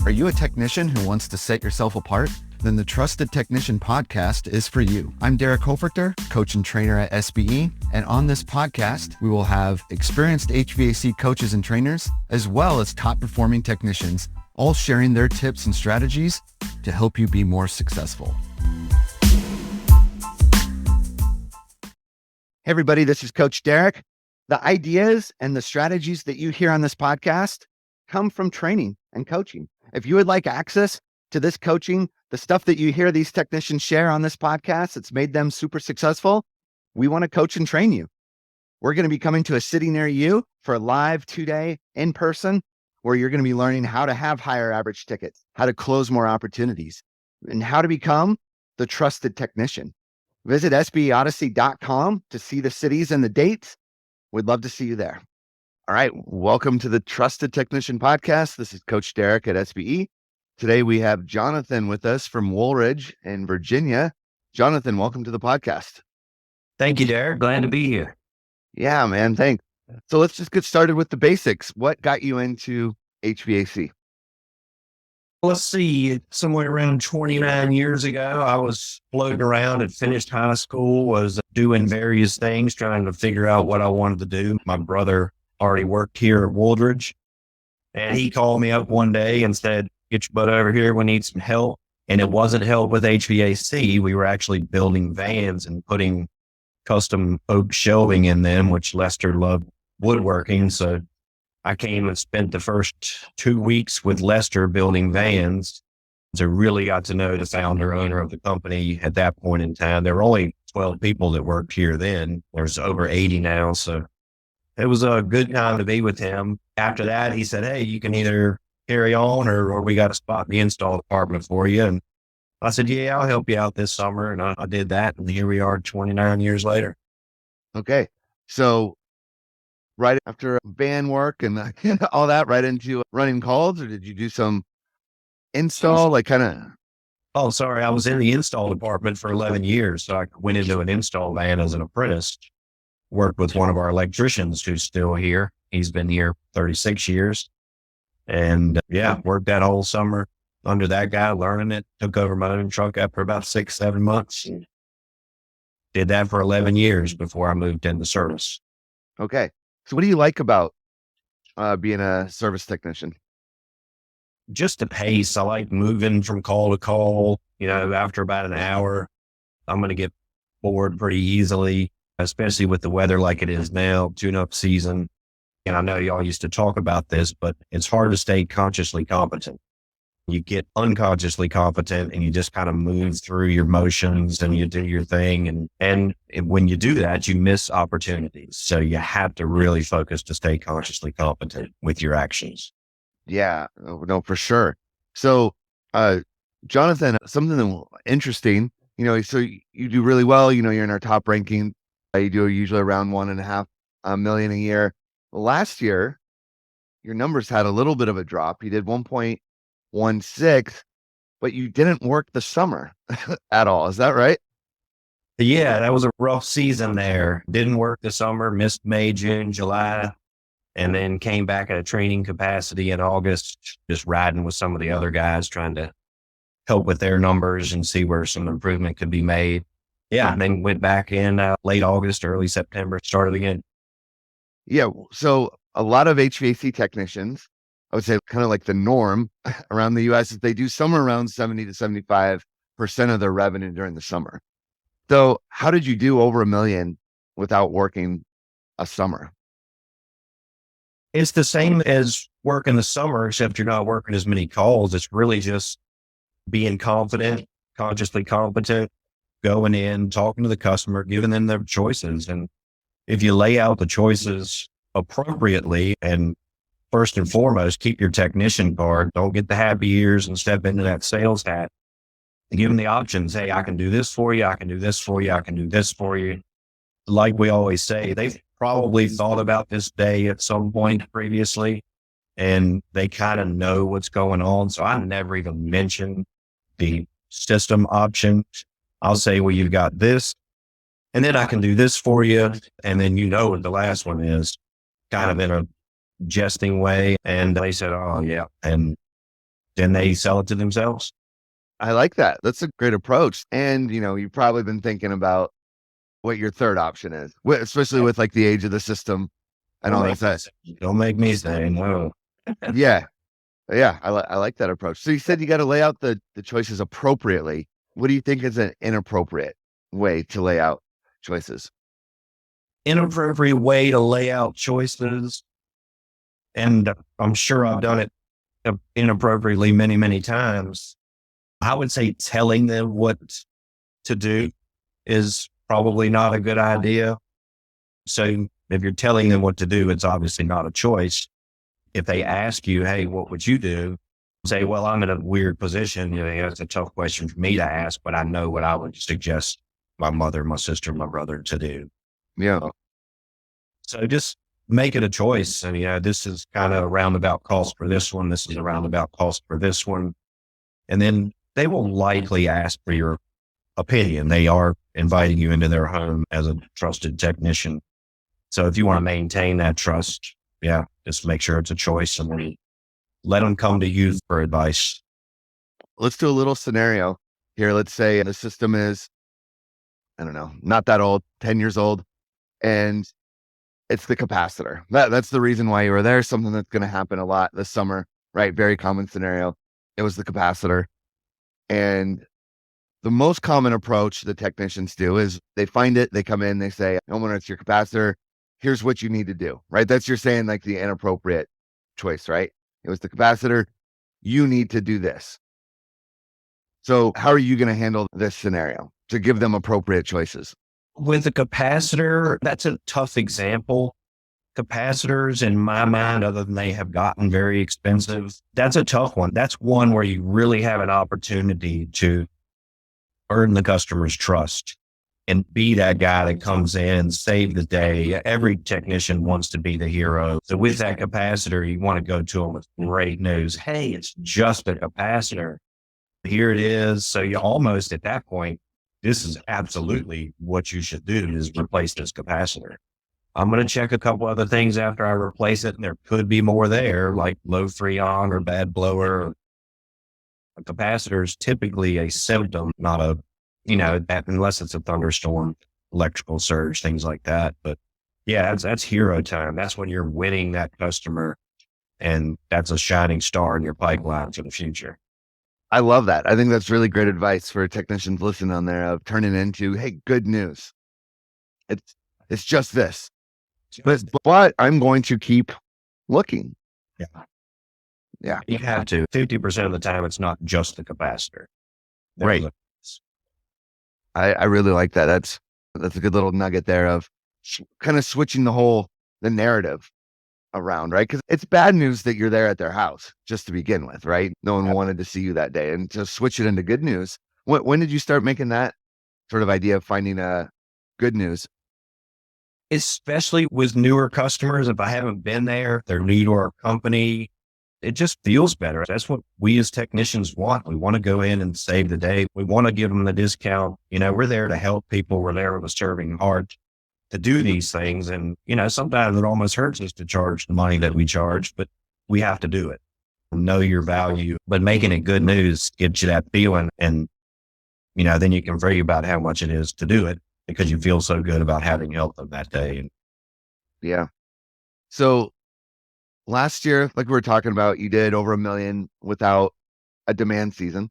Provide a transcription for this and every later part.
Are you a technician who wants to set yourself apart? Then the Trusted Technician podcast is for you. I'm Derek Hoferter, coach and trainer at SBE, and on this podcast, we will have experienced HVAC coaches and trainers, as well as top-performing technicians, all sharing their tips and strategies to help you be more successful. Hey everybody, this is Coach Derek. The ideas and the strategies that you hear on this podcast come from training and coaching. If you would like access to this coaching, the stuff that you hear these technicians share on this podcast, it's made them super successful. We want to coach and train you. We're going to be coming to a city near you for a live 2-day in person, where you're going to be learning how to have higher average tickets, how to close more opportunities, and how to become the trusted technician. Visit sbeodyssey.com to see the cities and the dates. We'd love to see you there. All right. Welcome to the Trusted Technician Podcast. This is Coach Derek at SBE. Today we have Jonathan with us from Wooldridge in Virginia. Jonathan, welcome to the podcast. Thank you, Derek. Glad to be here. Yeah, man. Thanks. So let's just get started with the basics. What got you into HVAC? Let's see, somewhere around 29 years ago, I was floating around, had finished high school, was doing various things, trying to figure out what I wanted to do. My brother already worked here at Wooldridge, and he called me up one day and said, "Get your butt over here. We need some help." And it wasn't help with HVAC. We were actually building vans and putting custom oak shelving in them, which Lester loved woodworking. So I came and spent the first 2 weeks with Lester building vans. So really got to know the founder, owner of the company at that point in time. There were only 12 people that worked here then. There's over 80 now. So it was a good time to be with him. After that, he said, "Hey, you can either carry on or we got a spot in the install department for you." And I said, "Yeah, I'll help you out this summer." And I did that. And here we are 29 years later. Okay. So right after van work and all that, right into running calls, or did you do some install, Oh, sorry. I was in the install department for 11 years. So I went into an install van as an apprentice, worked with one of our electricians who's still here. He's been here 36 years. And worked that whole summer under that guy, learning it, took over my own truck after about 6-7 months. Did that for 11 years before I moved into service. Okay. So what do you like about being a service technician? Just the pace. I like moving from call to call. After about an hour, I'm going to get bored pretty easily, especially with the weather like it is now, tune-up season. And I know y'all used to talk about this, but it's hard to stay consciously competent. You get unconsciously competent and you just kind of move through your motions and you do your thing. And when you do that, you miss opportunities. So you have to really focus to stay consciously competent with your actions. Yeah, no, for sure. So, Jonathan, something interesting, so you do really well, you're in our top ranking. You do usually around 1.5 million a year. Last year, your numbers had a little bit of a drop. You did 1.16, but you didn't work the summer at all. Is that right? Yeah, that was a rough season there. Didn't work the summer, missed May, June, July, and then came back at a training capacity in August, just riding with some of the other guys, trying to help with their numbers and see where some improvement could be made. Yeah, and then went back in late August, early September, started again. Yeah. So a lot of HVAC technicians, I would say kind of like the norm around the US, is they do somewhere around 70 to 75% of their revenue during the summer. So how did you do over 1 million without working a summer? It's the same as working the summer, except you're not working as many calls. It's really just being confident, consciously competent, going in, talking to the customer, giving them their choices. And if you lay out the choices appropriately, and first and foremost, keep your technician card, don't get the happy ears and step into that sales hat. And give them the options. Hey, I can do this for you. I can do this for you. I can do this for you. Like we always say, they've probably thought about this day at some point previously, and they kind of know what's going on. So I never even mention the system option. I'll say, well, you've got this, and then I can do this for you. And then what the last one is, kind of in a jesting way. And they said, "Oh yeah." And then they sell it to themselves. I like that. That's a great approach. And, you've probably been thinking about what your third option is, especially with like the age of the system and all that. Don't make me say no. Yeah. Yeah. I like that approach. So you said you got to lay out the choices appropriately. What do you think is an inappropriate way to lay out choices? Inappropriate way to lay out choices. And I'm sure I've done it inappropriately many, many times. I would say telling them what to do is probably not a good idea. So if you're telling them what to do, it's obviously not a choice. If they ask you, hey, what would you do? Say, well, I'm in a weird position. It's a tough question for me to ask, but I know what I would suggest my mother, my sister, my brother to do. Yeah. So just make it a choice. And, this is kind of a roundabout cost for this one. This is a roundabout cost for this one. And then they will likely ask for your opinion. They are inviting you into their home as a trusted technician. So if you want to maintain that trust, just make sure it's a choice and then let them come to you for advice. Let's do a little scenario here. Let's say the system is, I don't know, not that old, 10 years old, and it's the capacitor. That's the reason why you were there. Something that's going to happen a lot this summer, right? Very common scenario. It was the capacitor. And the most common approach the technicians do is they find it, they come in, they say, homeowner, it's your capacitor. Here's what you need to do, right? That's you're saying like the inappropriate choice, right? It was the capacitor. You need to do this. So how are you going to handle this scenario to give them appropriate choices? With the capacitor, that's a tough example. Capacitors, in my mind, other than they have gotten very expensive, that's a tough one. That's one where you really have an opportunity to earn the customer's trust and be that guy that comes in, save the day. Every technician wants to be the hero. So with that capacitor, you want to go to them with great news. Hey, it's just a capacitor. Here it is. So you almost at that point, this is absolutely what you should do is replace this capacitor. I'm going to check a couple other things after I replace it. And there could be more there, like low freon or bad blower. A capacitor is typically a symptom, not a, unless it's a thunderstorm, electrical surge, things like that. But that's hero time. That's when you're winning that customer. And that's a shining star in your pipeline for the future. I love that. I think that's really great advice for technicians listening on there of turning into, hey, good news. It's just this. But I'm going to keep looking. Yeah. You have to. 50% of the time, it's not just the capacitor. Right. I really like that. That's a good little nugget there of kind of switching the narrative around, right? Because it's bad news that you're there at their house just to begin with, right? No one wanted to see you that day, and to switch it into good news. When did you start making that sort of idea of finding good news? Especially with newer customers, if I haven't been there, they're new to our company, it just feels better. That's what we as technicians want. We want to go in and save the day. We want to give them the discount. We're there to help people. We're there with a serving heart to do these things. And, sometimes it almost hurts us to charge the money that we charge, but we have to do it. Know your value, but making it good news gives you that feeling. And, then you can worry about how much it is to do it because you feel so good about having helped them that day. Yeah. So last year, like we were talking about, you did over $1 million without a demand season,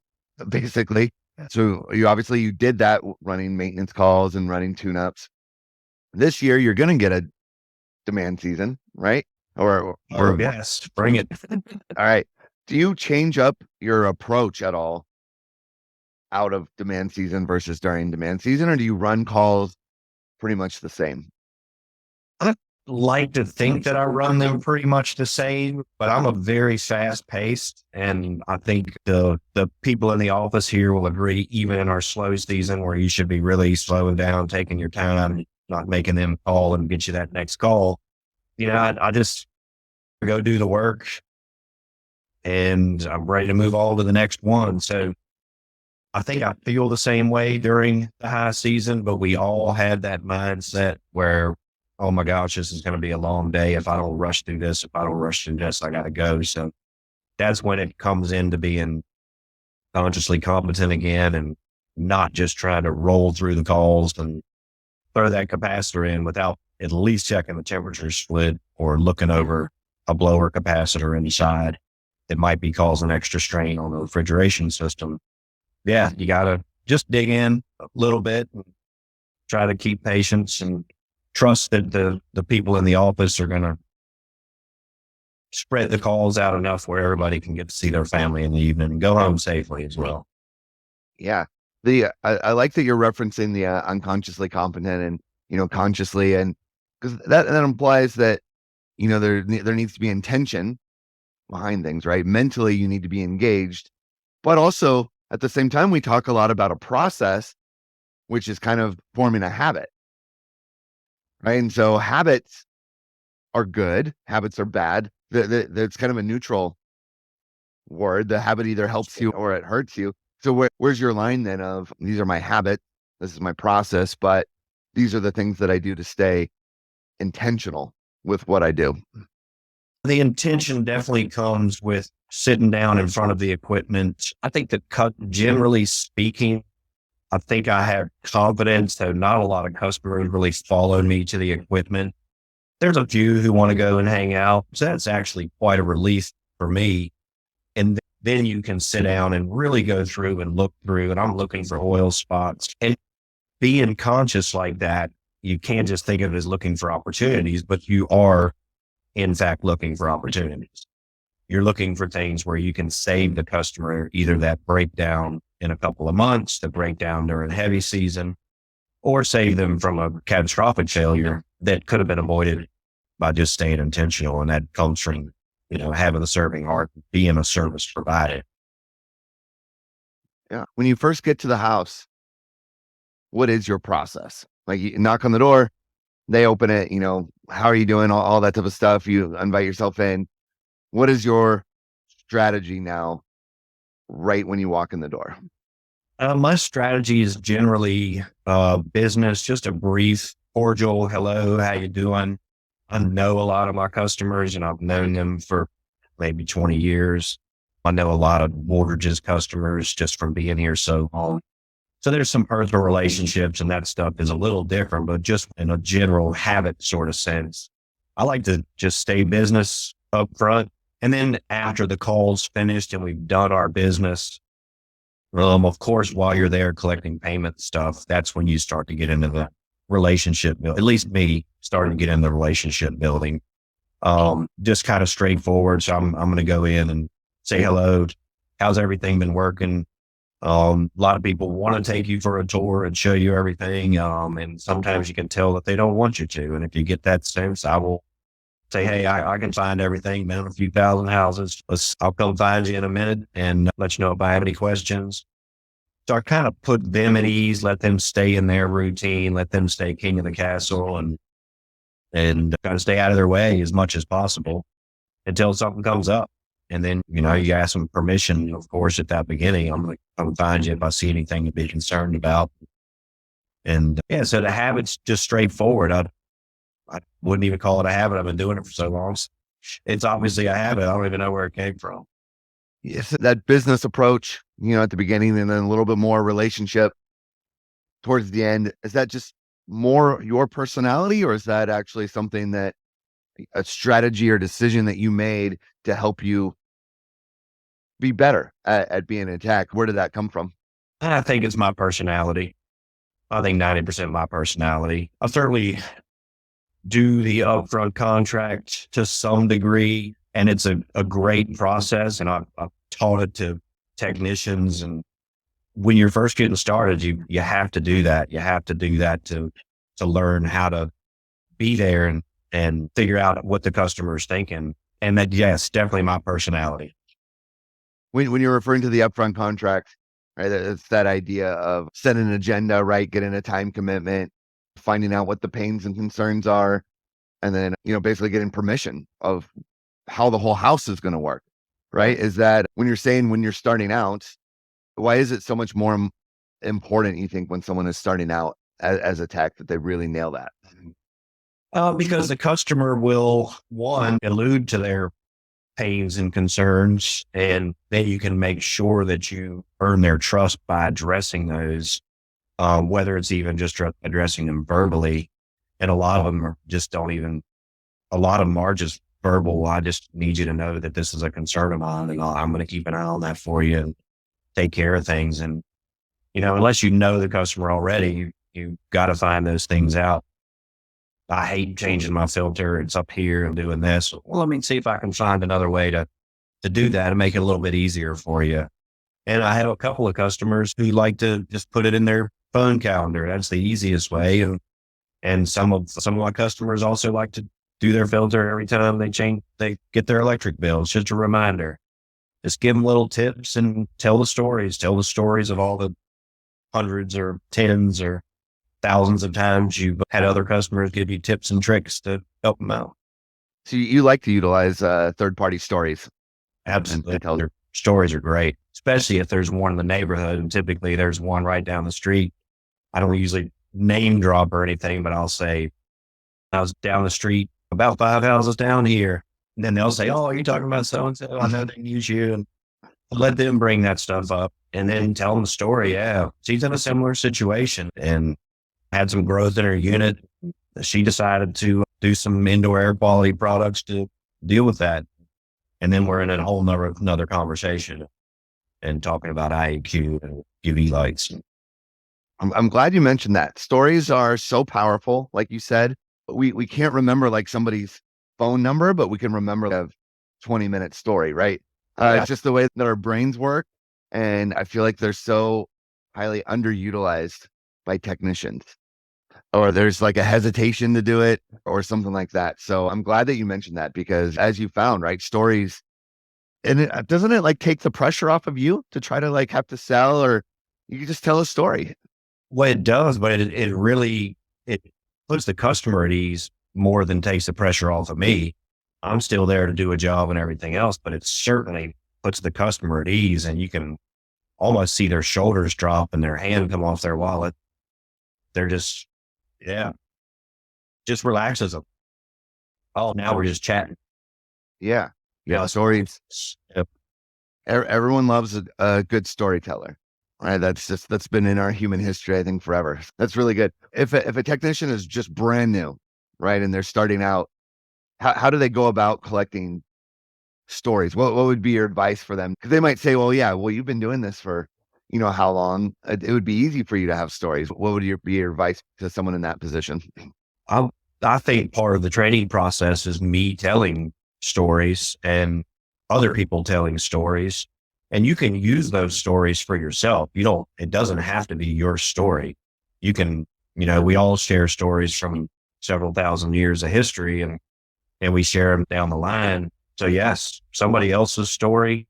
basically. So you did that running maintenance calls and running tune-ups. This year, you're going to get a demand season, right? Or yes, bring it. All right. Do you change up your approach at all out of demand season versus during demand season, or do you run calls pretty much the same? I like to think that I run them pretty much the same, but I'm a very fast paced. And I think the people in the office here will agree, even in our slow season where you should be really slowing down, taking your time, not making them call and get you that next call. I just go do the work and I'm ready to move on to the next one. So I think I feel the same way during the high season, but we all had that mindset where, oh my gosh, this is going to be a long day. If I don't rush through this, I got to go. So that's when it comes into being consciously competent again and not just trying to roll through the calls and throw that capacitor in without at least checking the temperature split or looking over a blower capacitor inside that might be causing extra strain on the refrigeration system. Yeah, you got to just dig in a little bit and try to keep patience and trust that the people in the office are going to spread the calls out enough where everybody can get to see their family in the evening and go home safely as well. Yeah. I like that you're referencing the unconsciously competent and, consciously, and because that implies that, there needs to be intention behind things, right? Mentally, you need to be engaged, but also at the same time, we talk a lot about a process, which is kind of forming a habit, right? And so habits are good, habits are bad. That's kind of a neutral word. The habit either helps you or it hurts you. So where's your line then of these are my habits, this is my process, but these are the things that I do to stay intentional with what I do. The intention definitely comes with sitting down in front of the equipment. I think generally speaking, I think I have confidence that not a lot of customers really follow me to the equipment. There's a few who want to go and hang out. So that's actually quite a relief for me. And then you can sit down and really go through and look through, and I'm looking for oil spots. And being conscious like that, you can't just think of it as looking for opportunities, but you are in fact looking for opportunities. You're looking for things where you can save the customer either that breakdown in a couple of months, the breakdown during heavy season, or save them from a catastrophic failure that could have been avoided by just staying intentional. And that comes from, having the serving heart, being a service provider. Yeah. When you first get to the house, what is your process? Like, you knock on the door, they open it, how are you doing? All that type of stuff. You invite yourself in. What is your strategy now, right when you walk in the door? My strategy is generally business, just a brief, cordial, hello, how you doing? I know a lot of my customers and I've known them for maybe 20 years. I know a lot of Wooldridge's customers just from being here so long. So there's some personal relationships and that stuff is a little different, but just in a general habit sort of sense, I like to just stay business up front. And then after the call's finished and we've done our business, of course, while you're there collecting payment stuff, that's when you start to get into the relationship, at least me starting to get into the relationship building. Just kind of straightforward. So I'm going to go in and say hello. How's everything been working? A lot of people want to take you for a tour and show you everything. And sometimes you can tell that they don't want you to. And if you get that sense, I will say, hey, I can find everything, man, a few thousand houses. I'll come find you in a minute and let you know if I have any questions. So I kind of put them at ease, let them stay in their routine, let them stay king of the castle and kind of stay out of their way as much as possible until something comes up. And then, you ask them permission, of course, at that beginning. I'm going to come find you if I see anything to be concerned about. And so the habit's just straightforward. I wouldn't even call it a habit. I've been doing it for so long. It's obviously a habit. I don't even know where it came from. Yes, that business approach, at the beginning, and then a little bit more relationship towards the end. Is that just more your personality, or is that actually something that a strategy or decision that you made to help you be better at being an tech? Where did that come from? I think it's my personality. I think 90% my personality. I certainly do the upfront contract to some degree, and it's a great process. And I've taught it to technicians. And when you're first getting started, you have to do that. You have to do that to learn how to be there and figure out what the customer is thinking. And that, yes, definitely my personality. When you're referring to the upfront contract, right? It's that idea of setting an agenda, right? Getting a time commitment, finding out what the pains and concerns are, and then, basically getting permission of how the whole house is going to work, right? Is that when you're starting out, why is it so much more important, you think, when someone is starting out as a tech, that they really nail that? Because the customer will, one, allude to their pains and concerns, and then you can make sure that you earn their trust by addressing those, whether it's even just addressing them verbally. And a lot of them are just a lot of them are just verbal. I just need you to know that this is a concern of mine, and I'm going to keep an eye on that for you and take care of things. And, unless you know the customer already, you got to find those things out. I hate changing my filter. It's up here and doing this. Well, let me see if I can find another way to do that and make it a little bit easier for you. And I have a couple of customers who like to just put it in their phone calendar. That's the easiest way. And some of my customers also like to do their filter every time they get their electric bill. It's just a reminder. Just give them little tips and tell the stories of all the hundreds or tens or thousands of times you've had other customers give you tips and tricks to help them out. So you like to utilize third-party stories. Absolutely. Their stories are great, especially if there's one in the neighborhood. And typically there's one right down the street. I don't usually name drop or anything, but I'll say, I was down the street about 5 houses down here. And then they'll say, oh, are you talking about so-and-so? I know they use you. And let them bring that stuff up and then tell them the story. Yeah, she's in a similar situation and had some growth in her unit. She decided to do some indoor air quality products to deal with that. And then we're in a whole another conversation and talking about IAQ and UV lights. I'm glad you mentioned that. Stories are so powerful. Like you said, we can't remember like somebody's phone number, but we can remember a 20-minute story, right? It's just the way that our brains work. And I feel like they're so highly underutilized by technicians, or there's like a hesitation to do it or something like that. So I'm glad that you mentioned that, because as you found, right, stories, and doesn't it like take the pressure off of you to try to like have to sell, or you can just tell a story? Well, it does, but it really puts the customer at ease more than takes the pressure off of me. I'm still there to do a job and everything else, but it certainly puts the customer at ease, and you can almost see their shoulders drop and their hand come off their wallet. They're just relaxes them. Oh, now we're just chatting. Yeah. Stories. Yep. Everyone loves a good storyteller, right? That's been in our human history, I think, forever. That's really good. If a technician is just brand new, right, and they're starting out, how do they go about collecting stories? What would be your advice for them? Because they might say, well, you've been doing this for, how long? It would be easy for you to have stories. What would be your advice to someone in that position? I think part of the training process is me telling stories and other people telling stories, and you can use those stories for yourself. It doesn't have to be your story. You can, we all share stories from several thousand years of history, and we share them down the line. So yes, somebody else's story.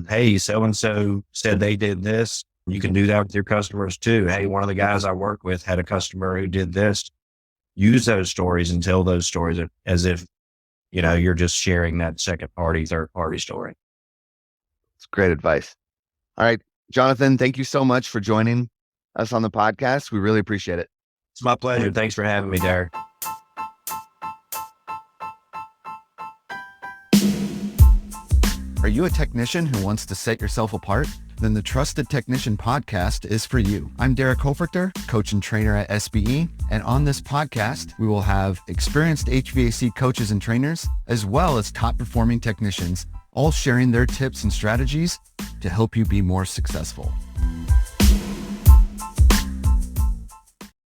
Hey, so-and-so said they did this. You can do that with your customers too. Hey, one of the guys I work with had a customer who did this. Use those stories and tell those stories as if, you're just sharing that third party story. It's great advice. All right, Jonathan, thank you so much for joining us on the podcast. We really appreciate it. It's my pleasure. Thanks for having me, Derek. Are you a technician who wants to set yourself apart? Then the Trusted Technician Podcast is for you. I'm Derek Hofrichter, coach and trainer at SBE. And on this podcast, we will have experienced HVAC coaches and trainers, as well as top performing technicians, all sharing their tips and strategies to help you be more successful.